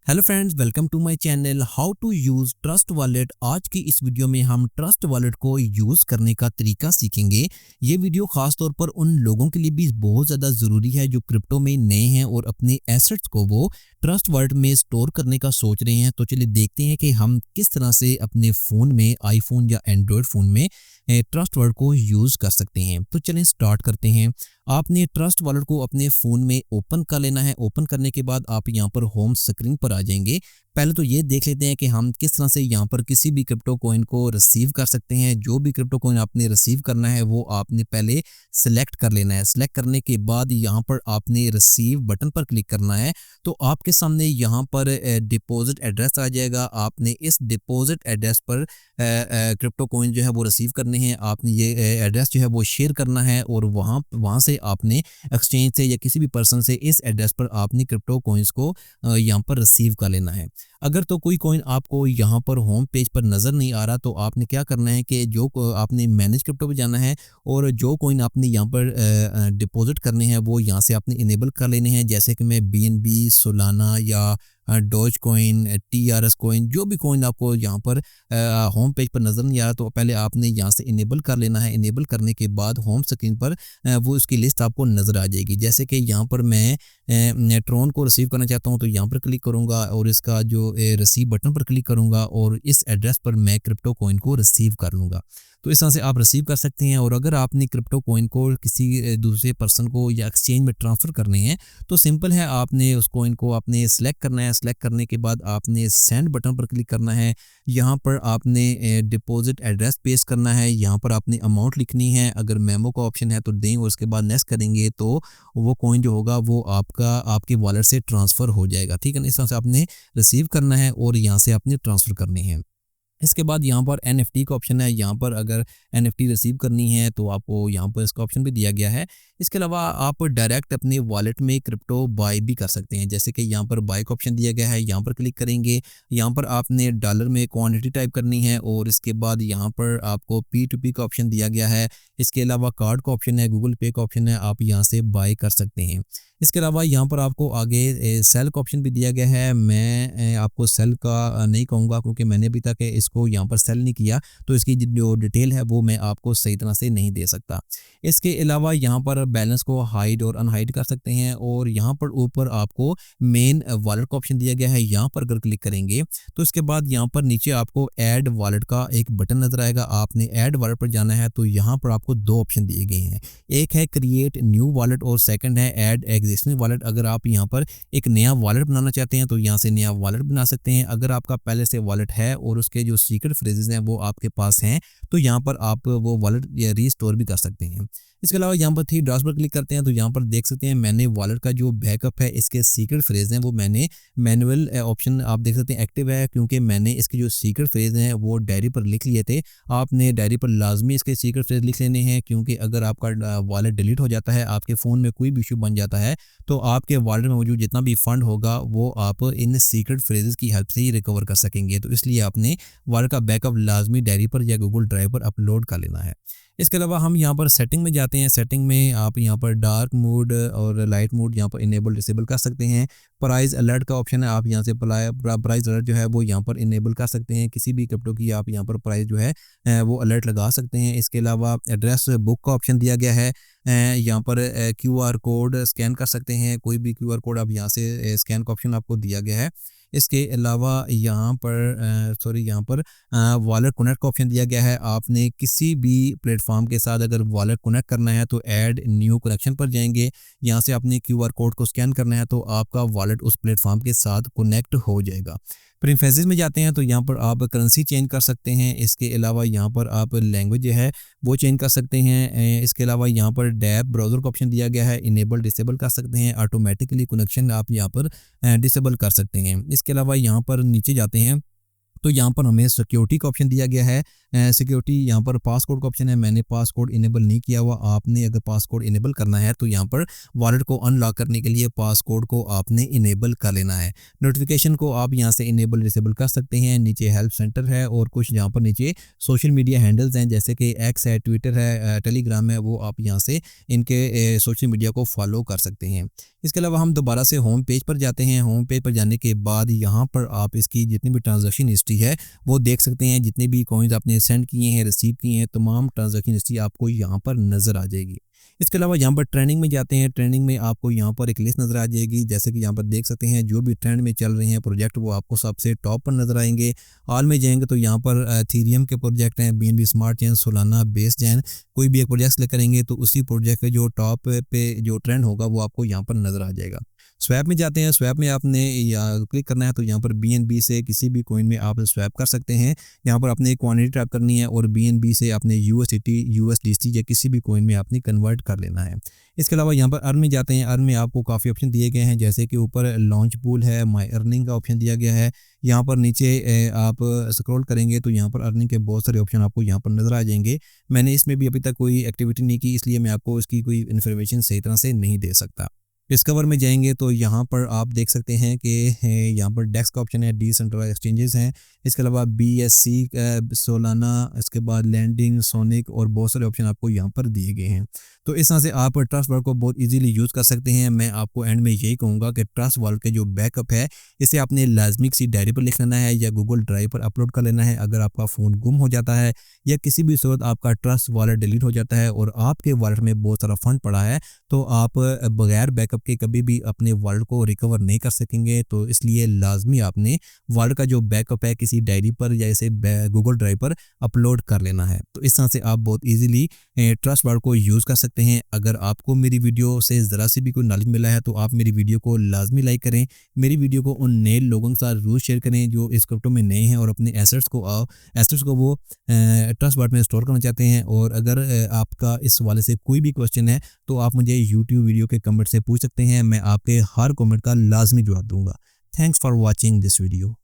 Hello friends, welcome to my channel how to use Trust Wallet. आज की इस video में हम ट्रस्ट वॉलेट को यूज़ करने का तरीका सीखेंगे। ये वीडियो खास तौर पर उन लोगों के लिए भी बहुत ज़्यादा ज़रूरी है जो क्रिप्टो में नए हैं और अपने एसेट्स को वो ट्रस्ट वॉलेट में स्टोर करने का सोच रहे हैं। तो चलिए देखते हैं कि हम किस तरह से अपने फ़ोन में, आईफोन या एंड्रॉयड फ़ोन में ट्रस्ट वॉलेट को यूज़ कर सकते हैं। तो चलिए स्टार्ट करते हैं। आपने ट्रस्ट वॉलेट को अपने फ़ोन में ओपन कर लेना है। ओपन करने के बाद आप यहाँ पर होम स्क्रीन पर आ जाएंगे। पहले तो ये देख लेते हैं कि हम किस तरह से यहाँ पर किसी भी क्रिप्टो कॉइन को रिसीव कर सकते हैं। जो भी क्रिप्टो कॉइन आपने रिसीव करना है वो आपने पहले सेलेक्ट कर लेना है। सेलेक्ट करने के बाद यहाँ पर आपने रिसीव बटन पर क्लिक करना है। तो आपके सामने यहाँ पर डिपॉजिट एड्रेस आ जाएगा। आपने इस डिपॉजिट एड्रेस पर क्रिप्टो कॉइन जो है वो रिसीव करने हैं। आपने ये एड्रेस जो है वो शेयर करना है और वहाँ से आपने एक्सचेंज से या किसी भी पर्सन से इस एड्रेस पर आपने क्रिप्टो कॉइन्स को यहाँ पर रिसीव कर लेना है। अगर तो कोई कॉइन आपको यहाँ पर होम पेज पर नज़र नहीं आ रहा तो आपने क्या करना है कि आपने मैनेज क्रिप्टो पे जाना है और जो कॉइन आपने यहाँ पर डिपॉजिट करने हैं वो यहाँ से आपने इनेबल कर लेने हैं। जैसे कि मैं BNB, सोलाना या डॉज कॉइन, TRS कॉइन, जो भी कॉइन आपको यहाँ पर होम पेज पर नज़र नहीं आ रहा तो पहले आपने यहाँ से इनेबल कर लेना है। इनेबल करने के बाद होम स्क्रीन पर वो उसकी लिस्ट आपको नज़र आ जाएगी। जैसे कि यहाँ पर मैं ट्रोन को रिसीव करना चाहता हूँ तो यहाँ पर क्लिक करूँगा और इसका जो रिसीव बटन पर क्लिक करूँगा और इस एड्रेस पर मैं क्रिप्टो कॉइन को रिसीव कर लूँगा। तो इस तरह से आप रिसीव कर सकते हैं। और अगर आपने क्रिप्टो कॉइन को किसी दूसरे पर्सन को या एक्सचेंज में ट्रांसफ़र करने हैं तो सिंपल है, आपने उस कॉइन को आपने सेलेक्ट करना है। सेलेक्ट करने के बाद आपने सेंड बटन पर क्लिक करना है। यहाँ पर आपने डिपॉजिट एड्रेस पेस्ट करना है। यहाँ पर आपने अमाउंट लिखनी है। अगर मेमो का ऑप्शन है तो दें और उसके बाद नेक्स्ट करेंगे तो वो कॉइन जो होगा वो आपके वॉलेट से ट्रांसफ़र हो जाएगा। ठीक है ना, इस तरह से आपने रिसीव करना है और यहाँ से आपने ट्रांसफ़र करने हैं। इसके बाद यहाँ पर NFT का ऑप्शन है। यहाँ पर अगर NFT रिसीव करनी है तो आपको यहाँ पर इसका ऑप्शन भी दिया गया है। इसके अलावा आप डायरेक्ट अपने वॉलेट में क्रिप्टो बाय भी कर सकते हैं। जैसे कि यहाँ पर बाय का ऑप्शन दिया गया है, यहाँ पर क्लिक करेंगे। यहाँ पर आपने डॉलर में क्वांटिटी टाइप करनी है और इसके बाद यहाँ पर आपको P2P का ऑप्शन दिया गया है। इसके अलावा कार्ड का ऑप्शन है, गूगल पे का ऑप्शन है, आप यहाँ से बाय कर सकते हैं। इसके अलावा यहाँ पर आपको आगे सेल का ऑप्शन भी दिया गया है। मैं आपको सेल का नहीं कहूँगा क्योंकि मैंने अभी तक इसको यहाँ पर सेल नहीं किया, तो इसकी जो डिटेल है वो मैं आपको सही तरह से नहीं दे सकता। इसके अलावा यहाँ पर बैलेंस को हाइड और अनहाइड कर सकते हैं। और यहाँ पर ऊपर आपको मेन वॉलेट का ऑप्शन दिया गया है। यहाँ पर अगर क्लिक करेंगे तो इसके बाद यहाँ पर नीचे आपको ऐड वॉलेट का एक बटन नजर आएगा। आपने ऐड वॉलेट पर जाना है तो यहाँ पर आपको दो ऑप्शन दिए गए हैं। एक है क्रिएट न्यू वॉलेट और सेकंड है ऐड एग्जिस्टिंग वॉलेट। अगर आप यहाँ पर एक नया वॉलेट बनाना चाहते हैं तो यहाँ से नया वॉलेट बना सकते हैं। अगर आपका पहले से वॉलेट है और उसके जो सीक्रेट फ्रेजेस हैं वो आपके पास हैं तो यहाँ पर आप वो वॉलेट रीस्टोर भी कर सकते हैं। इसके अलावा यहाँ पर थ्री डॉट्स पर क्लिक करते हैं तो यहाँ पर देख सकते हैं मैंने वॉलेट का जो बैकअप है, इसके सीक्रेट फ्रेज हैं वो मैंने मैनुअल ऑप्शन आप देख सकते हैं एक्टिव है, क्योंकि मैंने इसके जो सीक्रेट फ्रेज हैं वो डायरी पर लिख लिए थे। आपने डायरी पर लाजमी इसके सीक्रेट फ्रेज लिख लेने हैं, क्योंकि अगर आपका वॉलेट डिलीट हो जाता है, आपके फ़ोन में कोई भी इशू बन जाता है तो आपके वॉलेट में मौजूद जितना भी फंड होगा वो आप इन सीक्रेट फ्रेजेस की हेल्प से ही रिकवर कर सकेंगे। तो इसलिए आपने वॉलेट का बैकअप लाजमी डायरी पर या गूगल ड्राइव पर अपलोड कर लेना है। इसके अलावा हम यहाँ पर सेटिंग में जाते हैं। सेटिंग में आप यहाँ पर डार्क मोड और लाइट मोड यहाँ पर इनेबल डिसेबल कर सकते हैं। प्राइस अलर्ट का ऑप्शन है, आप यहाँ से प्राइस अलर्ट जो है वो यहाँ पर इनेबल कर सकते हैं। किसी भी क्रिप्टो की आप यहाँ पर प्राइस जो है वो अलर्ट लगा सकते हैं। इसके अलावा एड्रेस बुक का ऑप्शन दिया गया है। यहाँ पर QR कोड स्कैन कर सकते हैं। कोई भी QR कोड आप यहाँ से स्कैन का ऑप्शन आपको दिया गया है। इसके अलावा यहाँ पर वॉलेट कनेक्ट का ऑप्शन दिया गया है। आपने किसी भी प्लेटफॉर्म के साथ अगर वॉलेट कनेक्ट करना है तो ऐड न्यू कनेक्शन पर जाएंगे। यहाँ से आपने QR कोड को स्कैन करना है तो आपका वॉलेट उस प्लेटफॉर्म के साथ कनेक्ट हो जाएगा। प्रेफरेंसेस में जाते हैं तो यहाँ पर आप करेंसी चेंज कर सकते हैं। इसके अलावा यहाँ पर आप लैंग्वेज जो है वो चेंज कर सकते हैं। इसके अलावा यहाँ पर डैब ब्राउज़र का ऑप्शन दिया गया है, इनेबल डिसेबल कर सकते हैं। ऑटोमेटिकली कनेक्शन आप यहाँ पर डिसेबल कर सकते हैं। इसके अलावा यहाँ पर नीचे जाते हैं तो यहाँ पर हमें सिक्योरिटी का ऑप्शन दिया गया है। सिक्योरिटी यहाँ पर पासकोड का ऑप्शन है, मैंने पासकोड इनेबल नहीं किया हुआ। आपने अगर पासकोड इनेबल करना है तो यहाँ पर वॉलेट को अनलॉक करने के लिए पासकोड को आपने इनेबल कर लेना है। नोटिफिकेशन को आप यहाँ से इनेबल डिसेबल कर सकते हैं। नीचे हेल्प सेंटर है और कुछ यहाँ पर नीचे सोशल मीडिया हैंडल्स हैं, जैसे कि एक्स है, ट्विटर है, टेलीग्राम है, वो आप यहाँ से इनके सोशल मीडिया को फॉलो कर सकते हैं। इसके अलावा हम दोबारा से होम पेज पर जाते हैं। होम पेज पर जाने के बाद यहाँ पर आप इसकी जितनी भी ट्रांजैक्शन हिस्ट्री है वो देख सकते हैं। जितने भी कॉइन्स आपने सेंड किए हैं, रिसीव किए हैं, तमाम ट्रांजैक्शन हिस्ट्री आपको यहाँ पर नज़र आ जाएगी। इसके अलावा यहाँ पर ट्रेंडिंग में जाते हैं। ट्रेंडिंग में आपको यहाँ पर एक लिस्ट नज़र आ जाएगी, जैसे कि यहाँ पर देख सकते हैं जो भी ट्रेंड में चल रहे हैं प्रोजेक्ट वो आपको सबसे टॉप पर नज़र आएंगे। ऑल में जाएंगे तो यहाँ पर एथेरियम के प्रोजेक्ट हैं, BNB smart chain, Solana, base chain, कोई भी एक प्रोजेक्ट सेलेक्ट करेंगे तो उसी प्रोजेक्ट के जो टॉप पे जो ट्रेंड होगा वो आपको यहाँ पर नज़र आ जाएगा। स्वैप में जाते हैं। स्वैप में आपने या क्लिक करना है तो यहाँ पर BNB से किसी भी कॉइन में आप स्वैप कर सकते हैं। यहाँ पर आपने क्वांटिटी टाइप करनी है और BNB से आपने USDT, USDC या किसी भी कॉइन में आपने कन्वर्ट कर लेना है। इसके अलावा यहाँ पर अर्न में जाते हैं। अर्न में आपको काफ़ी ऑप्शन दिए गए हैं, जैसे कि ऊपर लॉन्च पूल है, माई अर्निंग का ऑप्शन दिया गया है। यहाँ पर नीचे आप स्क्रॉल करेंगे तो यहाँ पर अर्निंग के बहुत सारे ऑप्शन आपको यहाँ पर नज़र आ जाएंगे। मैंने इसमें भी अभी तक कोई एक्टिविटी नहीं की, इसलिए मैं आपको इसकी कोई इन्फॉर्मेशन सही तरह से नहीं दे सकता। डिस्कवर में जाएंगे तो यहाँ पर आप देख सकते हैं कि यहाँ पर डेक्स का ऑप्शन है, डिसेंट्रलाइज्ड एक्सचेंजेस हैं। इसके अलावा BSC, सोलाना, इसके बाद लैंडिंग, सोनिक और बहुत सारे ऑप्शन आपको यहाँ पर दिए गए हैं। तो इस तरह से आप ट्रस्ट वॉलेट को बहुत इजीली यूज़ कर सकते हैं। मैं आपको एंड में यही कहूँगा कि ट्रस्ट वॉलेट के जो बैकअप है इसे आपने लाजमी किसी डायरी पर लिख लेना है या गूगल ड्राइव पर अपलोड कर लेना है। अगर आपका फ़ोन गुम हो जाता है या किसी भी सूरत आपका ट्रस्ट वॉलेट डिलीट हो जाता है और आपके वॉलेट में बहुत सारा फंड पड़ा है तो आप बगैर बैकअप के कभी भी अपने वॉलेट को रिकवर नहीं कर सकेंगे। तो इसलिए लाजमी आपने वॉलेट का जो बैकअप है किसी डायरी पर या इसे गूगल ड्राइव पर अपलोड कर लेना है। तो इस तरह से आप बहुत ईजिली ट्रस्ट वॉलेट को यूज़ कर सकते हैं। अगर आपको मेरी वीडियो से ज़रा सी भी कोई नॉलेज मिला है तो आप मेरी वीडियो को लाजमी लाइक करें। मेरी वीडियो को उन नए लोगों के साथ ज़रूर शेयर करें जो इस क्रिप्टो में नए हैं और अपने एसेट्स को वो ट्रस्ट वॉलेट में स्टोर करना चाहते हैं। और अगर आपका इस वाले से कोई भी क्वेश्चन है तो आप मुझे यूट्यूब वीडियो के कमेंट से पूछ सकते हैं, मैं आपके हर कमेंट का लाजमी जवाब दूंगा। Thanks for watching this video.